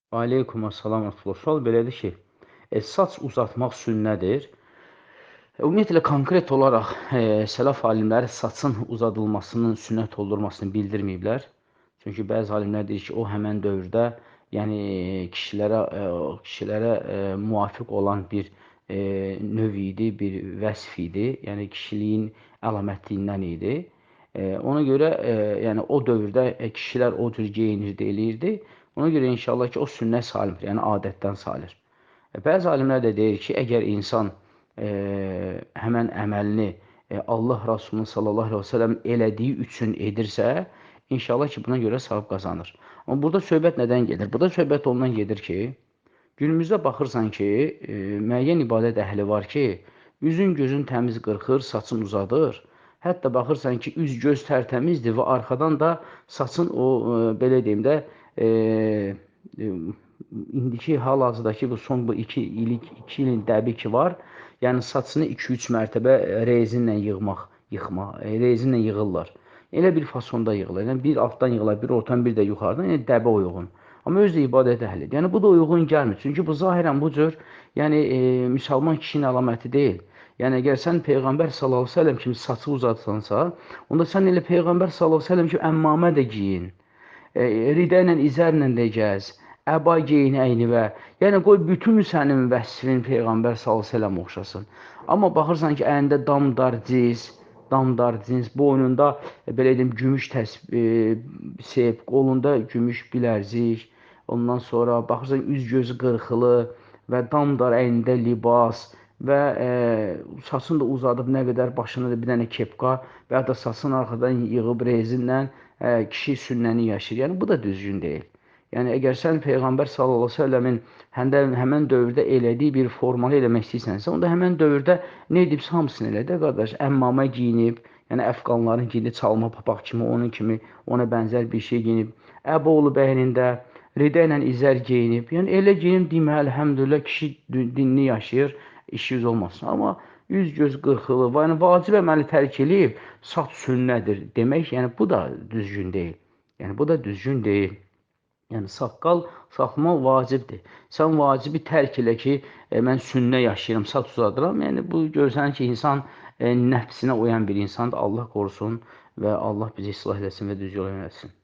Aleykum assalam və rəhmətullah. Sual belədir ki, saç uzatmaq sünnədir. Ümumiyyətlə, konkret olaraq sələf alimləri saçın uzadılmasının sünnət olunmasını bildirməyiblər. Çünki bəzi alimlər deyir ki, o həmən dövrdə, yəni kişilərə müvafiq olan bir növ idi, bir vəsf idi. Yəni kişiliyin əlamətliyindən idi. Ona görə yəni o dövrdə kişilər o cür geyinirdi, eləyirdi. Ona görə inşallah ki, o sünnət salimdir, yəni adətdən salir. Bəzi alimlər də deyir ki, əgər insan həmən əməlini Allah Rasulunun sallallahu əleyhi və səlləm elədiyi üçün edirsə, inşallah ki, buna görə savab qazanır. Amma burada söhbət nədən gedir? Burada söhbət ondan gedir ki, günümüzdə baxırsan ki, müəyyən ibadət əhli var ki, üzün gözün təmiz qırxır, saçın uzadır. Hətta baxırsan ki, üz göz tərtəmizdir və arxadan da saçın o, belə deyim də, indiki hal-hazırdakı bu son bu 2 ilin dəbi ki var, yəni saçını 2-3 mərtəbə rezinlə rezinlə yığırlar. Elə bir fasonda yığılır. Yəni bir altdan yığılır, bir ortadan, bir də yuxarıdan, yəni dəbə uyğun. Amma özü də ibadət əhlidir. Yəni bu da uyğun gəlmir. Çünki bu zahirən bu cür, yəni müsəlman kişinin əlaməti deyil. Yəni əgər sən Peyğəmbər sallallahu əleyhi və səlləm kimi saçı uzatsansa, onda sən elə Peyğəmbər sallallahu əleyhi və səlləm kimi əmmamə də geyin. Ridə ilə, izərlə də gəz. Əba geyin əynivə. Yəni qoy bütün sənin vəsfin Peyğəmbər sallallahu əleyhi və səlləm oxşasın. Amma baxırsan ki, əlində damdar cins, boynunda belə deyim gümüş sep, qolunda gümüş bilərzik. Ondan sonra baxırsan üz gözü qırxılı və damdar əynində libas və saçını da uzadıb nə qədər başına da bir dənə kepka və ya da saçını arxadan yığıb rezinlə kişi sünnəni yaşayır. Yəni bu da düzgün deyil. Yəni əgər sən Peyğəmbər sallallahu əleyhi və səlləmin həmən dövrdə elədiyi bir formalı eləmək istəyirsənsə, onda həmən dövrdə nə edibsə hamısını elə də qardaş. Əmmamə geyinib, yəni əfqanların geyinib çalma papaq kimi, onun kimi, ona bənzər bir şey geyinib. Əba olub əynində, ridə ilə izər geyinib. Yəni elə geyinib demə, əlhəmdülillah kişi dinini yaşayır, işiniz olmasın. Amma üz göz qırxılı, yəni vacib əməli tərk eləyib, saç sünnədir demək, yəni bu da düzgün deyil. Yəni bu da düzgün deyil. Yəni saqqal saxlamaq vacibdir. Sən vacibi tərk elə ki, mən sünnə yaşayıram, saç uzadıram. Yəni bu görsən ki, insan nəfsinə uyan bir insandır. Allah qorusun və Allah bizi islah eləsin və düz yola yönəlsin.